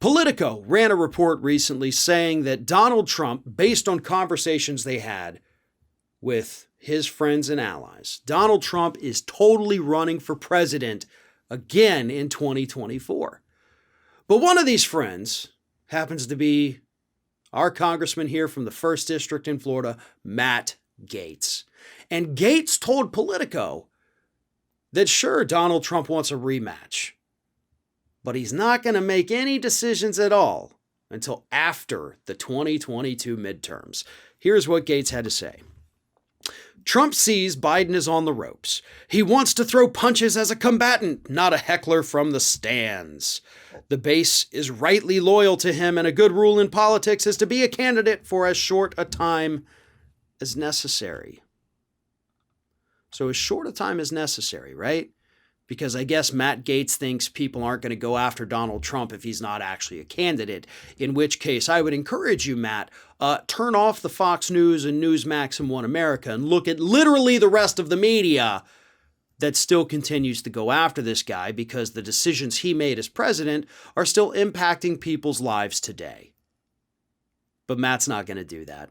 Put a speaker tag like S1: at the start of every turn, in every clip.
S1: Politico ran a report recently saying that Donald Trump, based on conversations they had with his friends and allies, Donald Trump is totally running for president again in 2024. But one of these friends happens to be our congressman here from the 1st District in Florida, Matt Gaetz. And Gaetz told Politico that sure, Donald Trump wants a rematch, but he's not going to make any decisions at all until after the 2022 midterms. Here's what Gaetz had to say. Trump sees Biden is on the ropes. He wants to throw punches as a combatant, not a heckler from the stands. The base is rightly loyal to him, and a good rule in politics is to be a candidate for as short a time as necessary. So as short a time as necessary, right? Because I guess Matt Gaetz thinks people aren't going to go after Donald Trump if he's not actually a candidate, in which case I would encourage you, Matt, turn off the Fox News and Newsmax and One America and look at literally the rest of the media that still continues to go after this guy because the decisions he made as president are still impacting people's lives today. But Matt's not going to do that.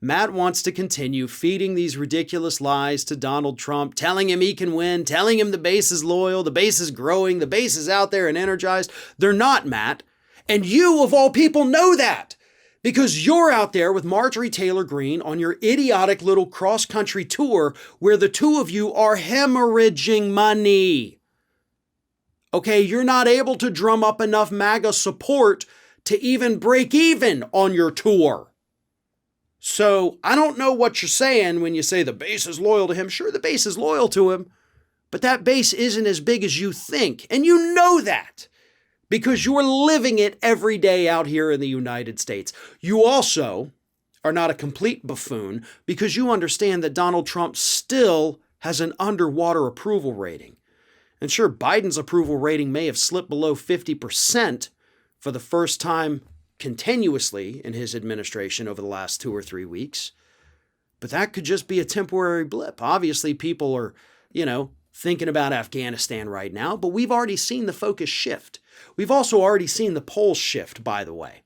S1: Matt wants to continue feeding these ridiculous lies to Donald Trump, telling him he can win, telling him the base is loyal, the base is growing, the base is out there and energized. They're not, Matt. And you, of all people, know that because you're out there with Marjorie Taylor Greene on your idiotic little cross-country tour where the two of you are hemorrhaging money. Okay, you're not able to drum up enough MAGA support to even break even on your tour. So I don't know what you're saying when you say the base is loyal to him. Sure, the base is loyal to him, but that base isn't as big as you think. And you know that because you're living it every day out here in the United States. You also are not a complete buffoon because you understand that Donald Trump still has an underwater approval rating. And sure, Biden's approval rating may have slipped below 50% for the first time continuously in his administration over the last 2 or 3 weeks. But that could just be a temporary blip. Obviously, people are, thinking about Afghanistan right now, but we've already seen the focus shift. We've also already seen the polls shift, by the way.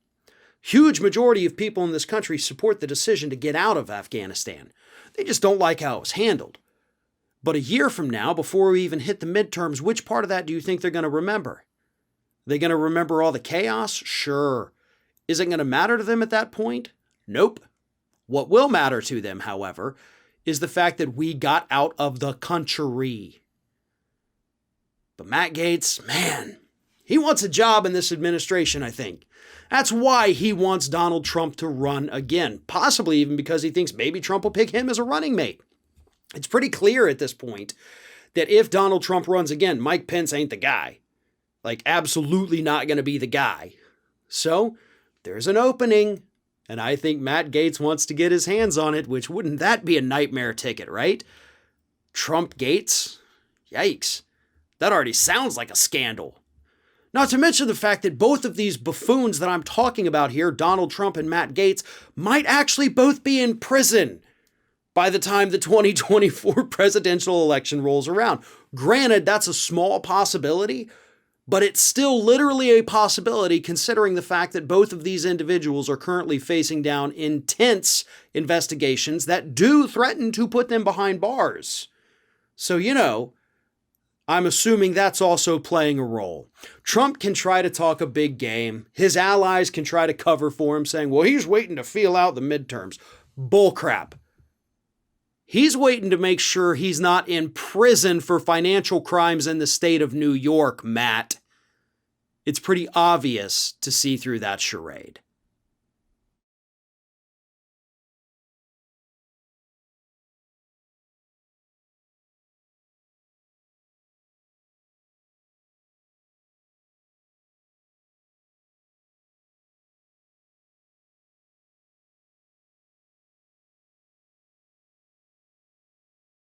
S1: Huge majority of people in this country support the decision to get out of Afghanistan. They just don't like how it was handled. But a year from now, before we even hit the midterms, which part of that do you think they're going to remember? Are they going to remember all the chaos? Sure. Is it going to matter to them at that point? Nope. What will matter to them, however, is the fact that we got out of the country. But Matt Gaetz, man, he wants a job in this administration, I think. That's why he wants Donald Trump to run again, possibly even because he thinks maybe Trump will pick him as a running mate. It's pretty clear at this point that if Donald Trump runs again, Mike Pence ain't the guy. Absolutely not going to be the guy. So there's an opening, and I think Matt Gaetz wants to get his hands on it, which wouldn't that be a nightmare ticket, right? Trump Gaetz? Yikes. That already sounds like a scandal. Not to mention the fact that both of these buffoons that I'm talking about here, Donald Trump and Matt Gaetz, might actually both be in prison by the time the 2024 presidential election rolls around. Granted, that's a small possibility, but it's still literally a possibility considering the fact that both of these individuals are currently facing down intense investigations that do threaten to put them behind bars. So, I'm assuming that's also playing a role. Trump can try to talk a big game. His allies can try to cover for him saying, well, he's waiting to feel out the midterms. Bullcrap. He's waiting to make sure he's not in prison for financial crimes in the state of New York, Matt. It's pretty obvious to see through that charade.